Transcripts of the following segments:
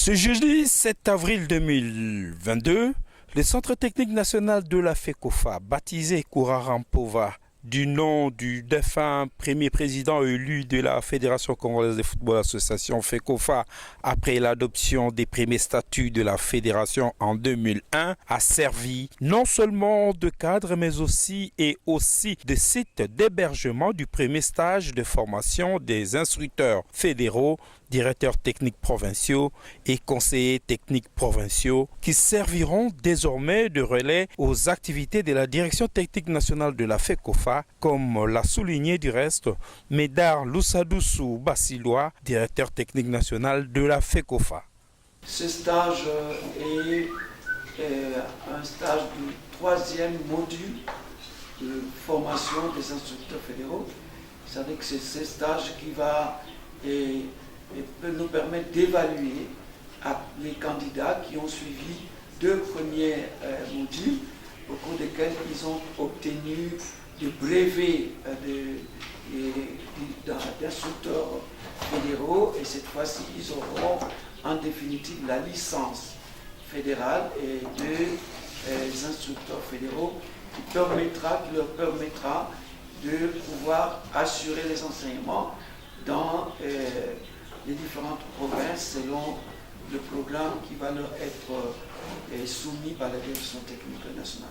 Ce jeudi 7 avril 2022, le Centre technique national de la FECOFA, baptisé Kourarampova, du nom du défunt premier président élu de la Fédération congolaise de football association FECOFA après l'adoption des premiers statuts de la fédération en 2001, a servi non seulement de cadre mais aussi de site d'hébergement du premier stage de formation des instructeurs fédéraux, directeurs techniques provinciaux et conseillers techniques provinciaux qui serviront désormais de relais aux activités de la direction technique nationale de la FECOFA, comme l'a souligné du reste Médard Loussadoussou Bassilois, directeur technique national de la FECOFA. Ce stage est un stage du troisième module de formation des instructeurs fédéraux. C'est-à-dire que c'est ce stage qui va peut nous permettre d'évaluer les candidats qui ont suivi deux premiers modules au cours desquels ils ont obtenu des brevets d'instructeurs fédéraux, et cette fois-ci ils auront en définitive la licence fédérale et des instructeurs fédéraux qui leur permettra de pouvoir assurer les enseignements dans les différentes provinces selon le programme qui va leur être soumis par la direction technique nationale.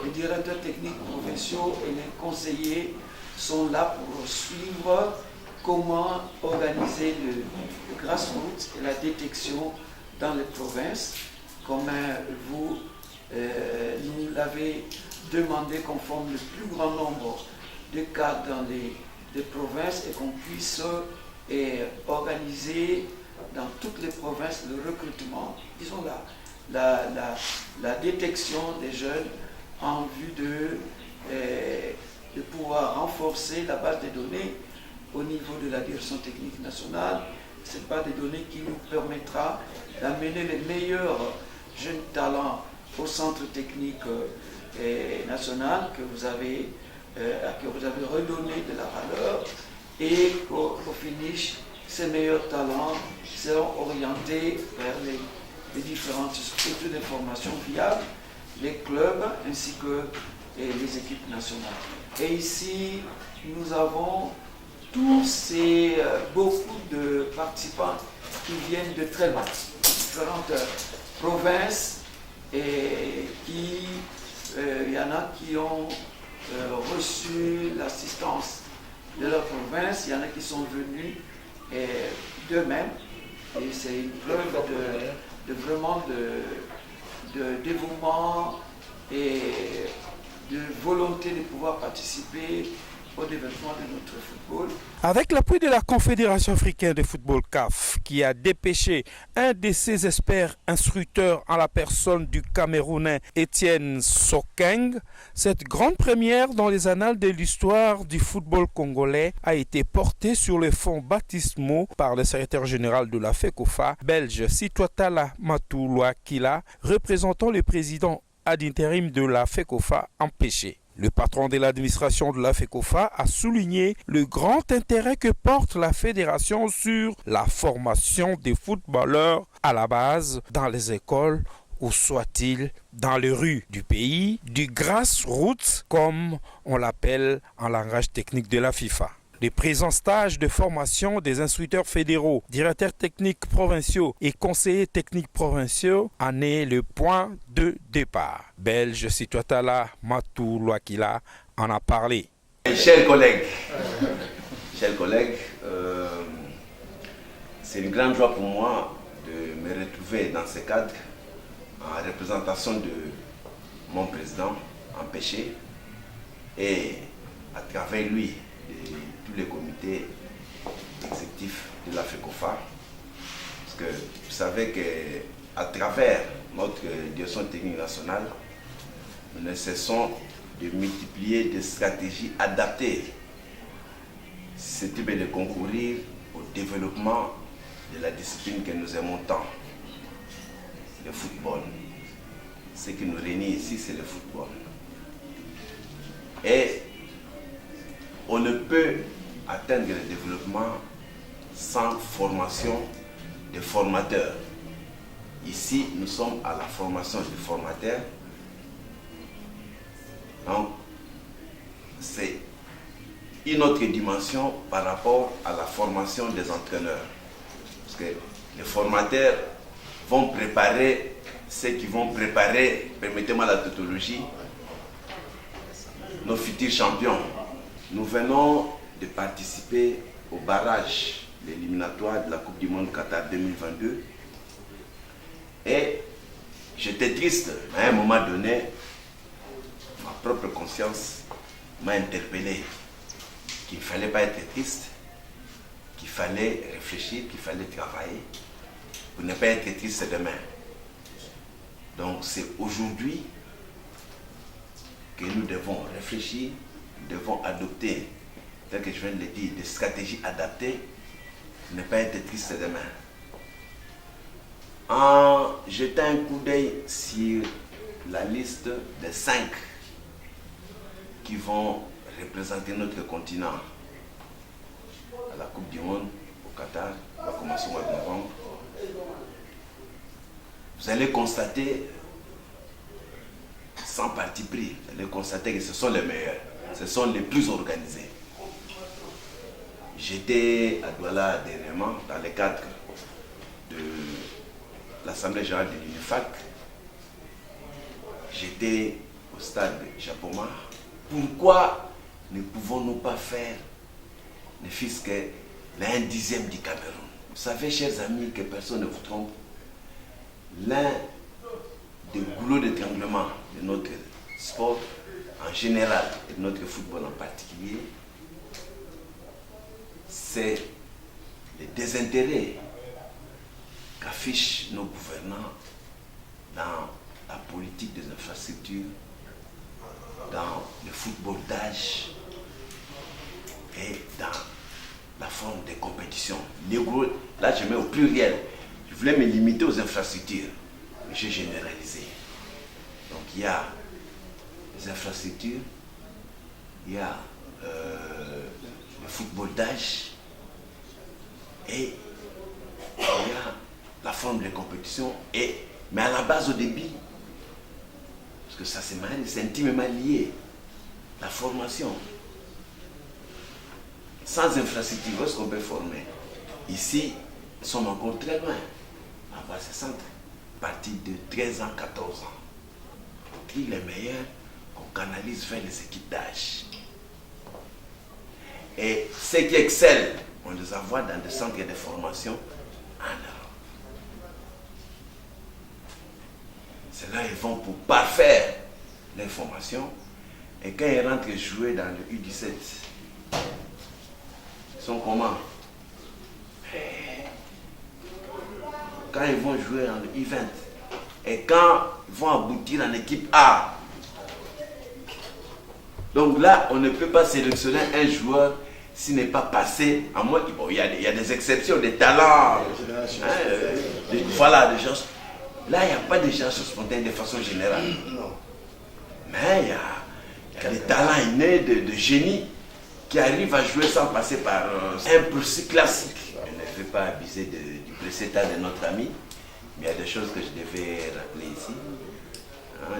Les directeurs techniques provinciaux et les conseillers sont là pour suivre comment organiser le grassroots et la détection dans les provinces, comme vous nous l'avez demandé qu'on forme le plus grand nombre de cadres dans les provinces et qu'on puisse organiser dans toutes les provinces le recrutement, disons la détection des jeunes en vue de pouvoir renforcer la base des données au niveau de la direction technique nationale. Cette base de données qui nous permettra d'amener les meilleurs jeunes talents au centre technique national à qui vous avez redonné de la valeur, et au finish, ces meilleurs talents seront orientés vers les différentes structures de formation viables, les clubs ainsi que les équipes nationales. Et ici, nous avons beaucoup de participants qui viennent de très loin, différentes provinces, et il y en a qui ont reçu l'assistance de leur province, il y en a qui sont venus d'eux-mêmes, et c'est une preuve de dévouement et de volonté de pouvoir participer au développement de notre football. Avec l'appui de la Confédération africaine de football CAF, qui a dépêché un de ses experts instructeurs en la personne du Camerounais Étienne Sokeng, cette grande première dans les annales de l'histoire du football congolais a été portée sur les fonds baptismaux par le secrétaire général de la FECOFA, belge Sitwatala Matoulouakila, représentant le président ad intérim de la FECOFA empêché. Le patron de l'administration de la FECOFA a souligné le grand intérêt que porte la fédération sur la formation des footballeurs à la base dans les écoles ou soit-il dans les rues du pays, du grassroots comme on l'appelle en langage technique de la FIFA. Les présents stages de formation des instructeurs fédéraux, directeurs techniques provinciaux et conseillers techniques provinciaux en est le point de départ. Belge Sitwatala Matoulouakila en a parlé. Chers collègues, c'est une grande joie pour moi de me retrouver dans ce cadre en représentation de mon président empêché et à travers lui tous les comités exécutifs de la FECOFA, parce que vous savez qu'à travers notre direction technique nationale, nous ne cessons de multiplier des stratégies adaptées susceptibles de concourir au développement de la discipline que nous aimons tant, le football. Ce qui nous réunit ici, c'est le football. Et on ne peut atteindre le développement sans formation de formateurs. ici, nous sommes à la formation du formateur. Donc, c'est une autre dimension par rapport à la formation des entraîneurs. Parce que les formateurs vont préparer ceux qui vont préparer, permettez-moi la tautologie, nos futurs champions. Nous venons de participer au barrage, l'éliminatoire de la Coupe du Monde Qatar 2022. Et j'étais triste, mais à un moment donné, ma propre conscience m'a interpellé qu'il ne fallait pas être triste, qu'il fallait réfléchir, qu'il fallait travailler pour ne pas être triste demain. Donc c'est aujourd'hui que nous devons réfléchir, nous devons adopter, tel que je viens de le dire, des stratégies adaptées pour ne pas être triste demain. En jetant un coup d'œil sur la liste des 5 qui vont représenter notre continent à la Coupe du Monde au Qatar, on va commencer au mois de novembre, vous allez constater, sans parti pris, vous allez constater que ce sont les meilleurs, ce sont les plus organisés. J'étais à Douala dernièrement dans le cadre de l'Assemblée générale de l'UNIFAC. J'étais au stade de Japoma. Pourquoi ne pouvons-nous pas faire ne fût-ce que l'un dixième du Cameroun? Vous savez, chers amis, que personne ne vous trompe, l'un des goulots d'étranglement de notre sport en général et de notre football en particulier, c'est le désintérêt qu'affichent nos gouvernants dans la politique des infrastructures, dans le football d'âge et dans la forme des compétitions. Là, je mets au pluriel. Je voulais me limiter aux infrastructures, mais j'ai généralisé. Donc, il y a les infrastructures, il y a le football d'âge et il y a la forme de compétition, mais à la base au début, parce que ça c'est intimement lié, la formation. Sans infrastructure, où est-ce qu'on peut former? Ici, nous sommes encore très loin. À base de centre, à partir de 13 ans, 14 ans. On trie les meilleurs, on canalise vers les équipes d'âge. Et ceux qui excellent, on les envoie dans des centres de formation en Europe. C'est là qu'ils vont pour parfaire les formations. Et quand ils rentrent jouer dans le U17, ils sont comment? Quand ils vont jouer dans le U20 et quand ils vont aboutir en équipe A. Donc là, on ne peut pas sélectionner un joueur s'il n'est pas passé, à moins il y a des exceptions, des talents, voilà, des gens. Là, il n'y a pas de gens spontanés de façon générale. Mais il y a des talents innés, de génie qui arrivent à jouer sans passer par un processus classique. Je ne vais pas abuser du précédent de notre ami, mais il y a des choses que je devais rappeler ici.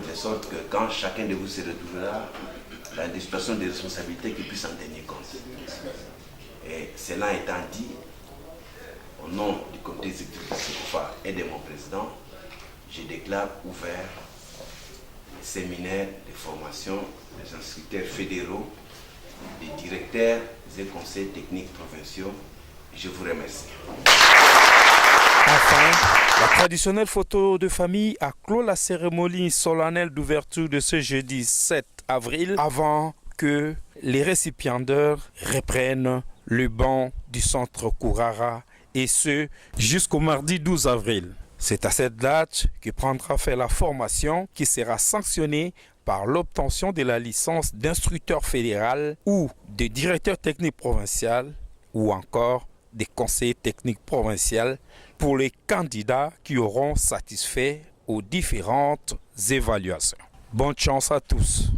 De sorte que quand chacun de vous se retrouvera dans des situations de responsabilité, qu'il puisse en tenir compte. Et cela étant dit, au nom du comité exécutif de CECOFA et de mon président, je déclare ouvert les séminaires de formation des instructeurs fédéraux, des directeurs et conseils techniques provinciaux. Je vous remercie. Enfin, la traditionnelle photo de famille a clos la cérémonie solennelle d'ouverture de ce jeudi 7 avril avant que les récipiendaires reprennent le banc du centre Kourara et ce jusqu'au mardi 12 avril. C'est à cette date que prendra fin la formation qui sera sanctionnée par l'obtention de la licence d'instructeur fédéral ou de directeur technique provincial ou encore des conseillers techniques provinciaux pour les candidats qui auront satisfait aux différentes évaluations. Bonne chance à tous.